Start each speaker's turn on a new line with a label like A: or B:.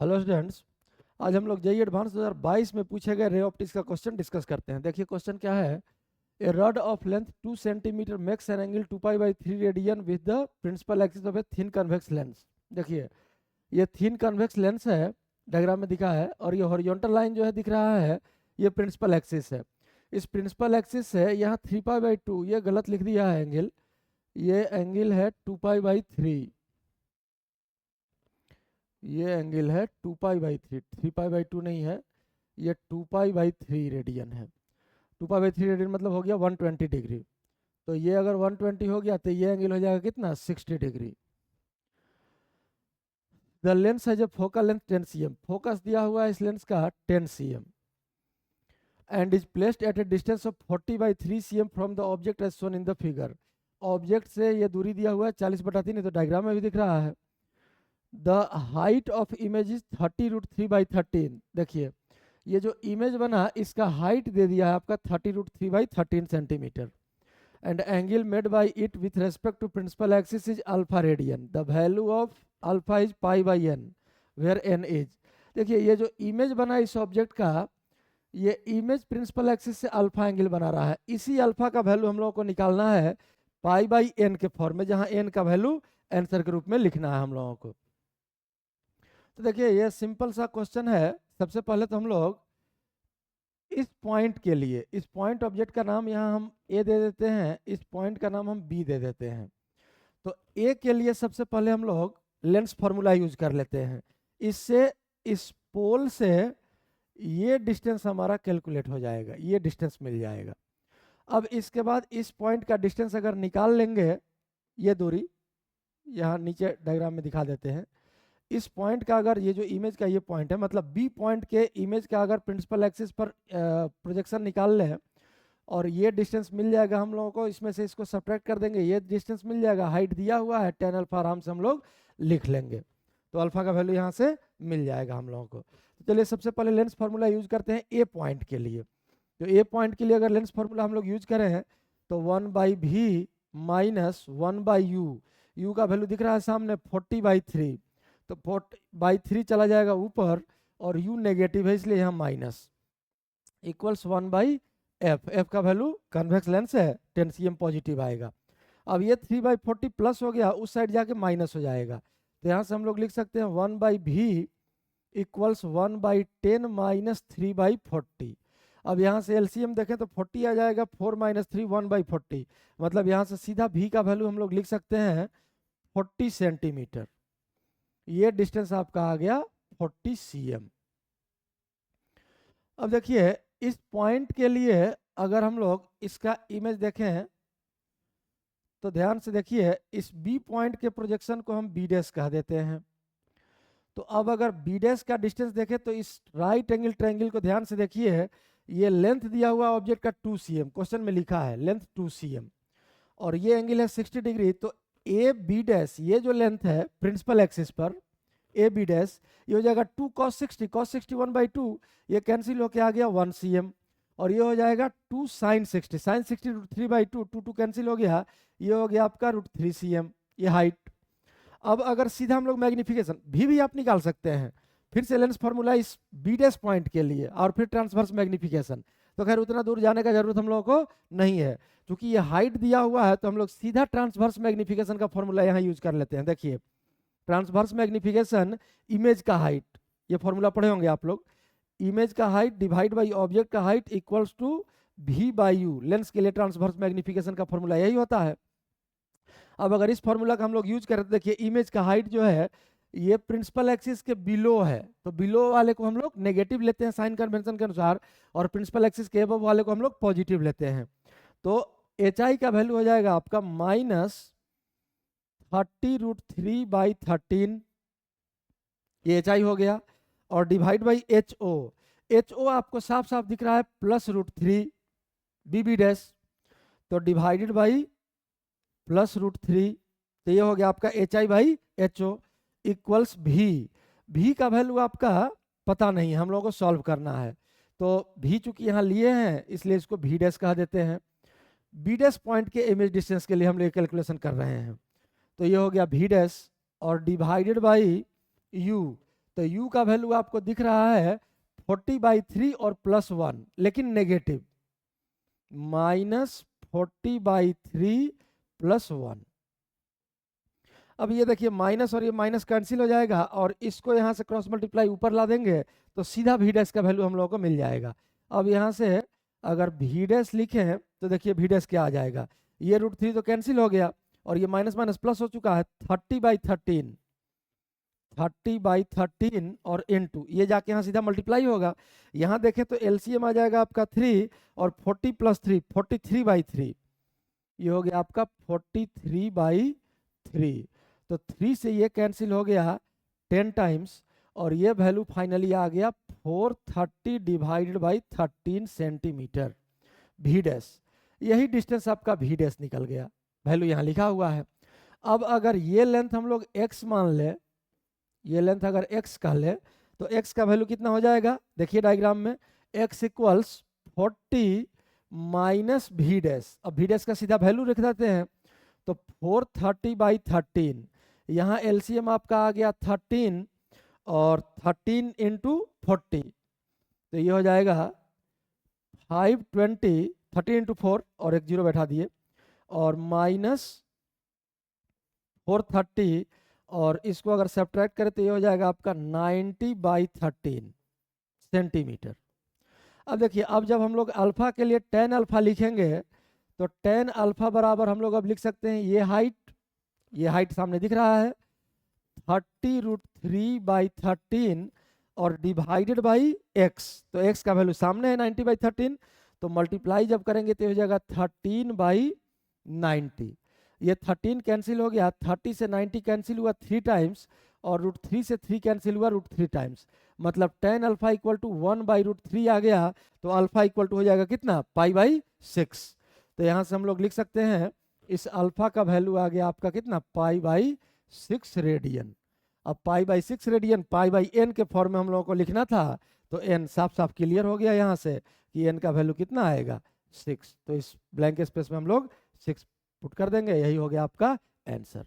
A: Hello students, आज हम लोग जेईई एडवांस 2022 में पूछे गए रे ऑप्टिक्स का क्वेश्चन डिस्कस करते हैं। देखिए क्वेश्चन क्या है। A rod of length 2 centimetre makes an angle 2π/3 radian with the principal axis of a thin convex lens. देखिए ये थिन कन्वेक्स लेंस है, डायग्राम में दिखा है, और ये हॉरिजॉन्टल लाइन जो है दिख रहा है, ये प्रिंसिपल एक्सिस है। इस प्रिंसिपल एक्सिस से यहाँ 3π/2 ये गलत लिख दिया है एंगल, ये एंगल है 2π/3, ये एंगल है 2π/3, 3π/2 नहीं है, ये 2π/3 रेडियन है। 2π/3 रेडियन मतलब हो गया 120 डिग्री। तो ये अगर 120 हो गया तो ये एंगल हो जाएगा कितना, 60 डिग्री। द लेंस है जो फोकल लेंथ 10 cm, फोकस दिया हुआ है इस लेंस का 10 cm and is placed at a distance of 40/3 cm from the object as shown in the figure. Object से ये दूरी दिया हुआ है 40/3, तो डायग्राम में भी दिख रहा है। The height of image is 30√3/13। देखिए ये जो इमेज बना इसका हाइट दे दिया है आपका 30√3/13 centimetre and angle made by it with respect to principal axis is alpha radian. The value of alpha is π/n where n is. देखिए ये जो इमेज बना इस ऑब्जेक्ट का, ये इमेज प्रिंसिपल एक्सिस से अल्फा एंगल बना रहा है। इसी अल्फा का वैल्यू हम लोगों को निकालना है π/n के फॉर्म में, जहां n का वैल्यू आंसर के रूप में लिखना है हम लोगों को। तो देखिए ये सिंपल सा क्वेश्चन है। सबसे पहले तो हम लोग इस पॉइंट के लिए, इस पॉइंट ऑब्जेक्ट का नाम यहाँ हम ए दे देते हैं, इस पॉइंट का नाम हम बी दे देते हैं। तो ए के लिए सबसे पहले हम लोग लेंस फार्मूला यूज कर लेते हैं। इससे इस पोल से ये डिस्टेंस हमारा कैलकुलेट हो जाएगा, ये डिस्टेंस मिल जाएगा। अब इसके बाद इस पॉइंट का डिस्टेंस अगर निकाल लेंगे, ये दूरी यहाँ नीचे डायग्राम में दिखा देते हैं। इस पॉइंट का अगर, ये जो इमेज का ये पॉइंट है, मतलब बी पॉइंट के इमेज का अगर प्रिंसिपल एक्सिस पर प्रोजेक्शन निकाल लें और ये डिस्टेंस मिल जाएगा हम लोगों को, इसमें से इसको सब्ट्रैक्ट कर देंगे, ये डिस्टेंस मिल जाएगा। हाइट दिया हुआ है 10 अल्फा, आराम से हम लोग लिख लेंगे। तो अल्फा का वैल्यू यहाँ से मिल जाएगा हम लोगों को। तो चलिए सबसे पहले लेंस फार्मूला यूज करते हैं ए पॉइंट के लिए। तो ए पॉइंट के लिए अगर लेंस फार्मूला हम लोग यूज करें हैं तो 1/v माइनस 1/u, यू का वैल्यू दिख रहा है सामने 40/3, तो 40/3 चला जाएगा ऊपर और u नेगेटिव है इसलिए यहाँ माइनस, इक्वल्स 1/f। f का वैल्यू कन्वेक्स लेंस है 10 cm पॉजिटिव आएगा। अब ये 3/40 प्लस हो गया, उस साइड जाके माइनस हो जाएगा, तो यहाँ से हम लोग लिख सकते हैं 1/v इक्वल्स 1/10 माइनस 3/40। अब यहाँ से एलसीएम देखें तो 40 आ जाएगा, 4 - 3 1/40, मतलब यहाँ से सीधा v का वैल्यू हम लोग लिख सकते हैं 40 सेंटीमीटर। ये डिस्टेंस आपका आ गया 40 cm। अब देखिए इस पॉइंट के लिए अगर हम लोग इसका इमेज देखें तो ध्यान से देखिए, इस बी पॉइंट के प्रोजेक्शन को हम बी डैश कह देते हैं। तो अब अगर बी डैश का डिस्टेंस देखें तो इस राइट एंगल ट्रायंगल को ध्यान से देखिए, ये लेंथ दिया हुआ ऑब्जेक्ट का 2 cm, क्वेश्चन में लिखा है लेंथ 2 cm, और ये एंगल है 60 डिग्री। तो ए बी डैश, ये जो लेंथ है प्रिंसिपल एक्सिस पर ए बी डैश, ये हो जाएगा 2 cos 60, cos 60 1/2, ये कैंसिल होके आ गया 1 cm, और ये हो जाएगा 2 sin 60, sin 60 √3/2, 2 कैंसिल हो गया, ये हो गया आपका √3 cm, ये हाइट। अब अगर सीधा हम लोग मैग्निफिकेशन भी आप निकाल सकते हैं, फिर से लेंस फार्मूला इस बी डैश पॉइंट के लिए और फिर ट्रांसवर्स मैग्निफिकेशन। तो खैर उतना दूर जाने का जरूरत हम लोगों को नहीं है, क्योंकि ये हाइट दिया हुआ है, तो हम लोग सीधा ट्रांसवर्स मैग्निफिकेशन का फॉर्मूला यहाँ यूज कर लेते हैं। देखिए ट्रांसवर्स मैग्निफिकेशन, इमेज का हाइट, ये फॉर्मूला पढ़े होंगे आप लोग, इमेज का हाइट डिवाइड बाई ऑब्जेक्ट का height equals to v/u। Lens के लिए ट्रांसवर्स मैग्निफिकेशन का फॉर्मूला यही होता है। अब अगर इस फॉर्मूला का हम लोग यूज करें तो देखिए इमेज का हाइट जो है ये प्रिंसिपल एक्सिस के बिलो है, तो बिलो वाले को हम लोग नेगेटिव लेते हैं साइन कन्वेंशन के अनुसार, और प्रिंसिपल एक्सिस के अबव वाले को हम लोग पॉजिटिव लेते हैं। तो एच आई का वैल्यू हो जाएगा आपका -30√3/13, ये एच आई हो गया, और divide by H O. H O आपको साफ साफ दिख रहा है +√3 बी बी डैश, तो डिवाइडेड बाई +√3, तो ये हो गया आपका H I by H O equals भी। भी का वैल्यू आपका पता नहीं है, हम लोगों को सॉल्व करना है। तो भी चूंकि यहाँ लिए हैं इसलिए इसको भी डैश कह देते हैं। बी डैश पॉइंट के इमेज डिस्टेंस के लिए हम लोग कैलकुलेशन कर रहे हैं, तो ये हो गया भी डैश और डिवाइडेड बाई यू, तो u का वैल्यू आपको दिख रहा है 40/3 और +1, लेकिन नेगेटिव, -40/3 +1। अब ये देखिए माइनस और ये माइनस कैंसिल हो जाएगा, और इसको यहाँ से क्रॉस मल्टीप्लाई ऊपर ला देंगे तो सीधा v डैश का वैल्यू हम लोगों को मिल जाएगा। अब यहाँ से अगर v डैश लिखें तो देखिए v डैश क्या आ जाएगा, ये √3 तो कैंसिल हो गया, और ये माइनस माइनस प्लस हो चुका है, 30/13, 30/13 और इनटू ये जाके यहाँ सीधा मल्टीप्लाई होगा। यहाँ देखें तो एलसीएम आ जाएगा आपका 3 और 40 + 3 43/3, ये हो गया आपका 43/3। तो 3 से ये कैंसिल हो गया 10 टाइम्स, और ये वैल्यू फाइनली आ गया 430/13 सेंटीमीटर v डैश। यही डिस्टेंस आपका v डैश निकल गया, वैल्यू यहाँ लिखा हुआ है। अब अगर ये लेंथ हम लोग x मान ले, ये लेंथ अगर x कह ले, तो x का वैल्यू कितना हो जाएगा, देखिए डायग्राम में x = 40 - v डैश। अब v डैश का सीधा वैल्यू लिख देते हैं, तो 430/13, यहाँ एलसीएम आपका आ गया 13 और 13 × 40, तो ये हो जाएगा 520, 13 × 4 और एक 0 बैठा दिए, और -430, और इसको अगर सब्ट्रैक्ट करें तो ये हो जाएगा आपका 90/13 सेंटीमीटर। अब देखिए, अब जब हम लोग अल्फा के लिए tan अल्फा लिखेंगे तो tan अल्फा बराबर हम लोग अब लिख सकते हैं ये हाइट सामने दिख रहा है 30√3/13 और डिवाइडेड बाई x, तो x का वैल्यू सामने है 90/13, तो मल्टीप्लाई जब करेंगे तो हो जाएगा 13/90। ये 13 कैंसिल हो गया, 30 से 90 कैंसिल हुआ 3 टाइम्स, और √3 से 3 कैंसिल हुआ √3 टाइम्स, मतलब tan अल्फा = 1/√3 आ गया, तो अल्फा = हो जाएगा कितना, π/6। तो यहाँ से हम लोग लिख सकते हैं इस अल्फा का वैल्यू आ गया आपका कितना, π/6 रेडियन। अब π/6 रेडियन π/n के फॉर्म में हम लोगों को लिखना था, तो n साफ साफ क्लियर हो गया यहाँ से कि n का वैल्यू कितना आएगा, 6। तो इस ब्लैंक स्पेस में हम लोग 6 पुट कर देंगे, यही हो गया आपका आंसर।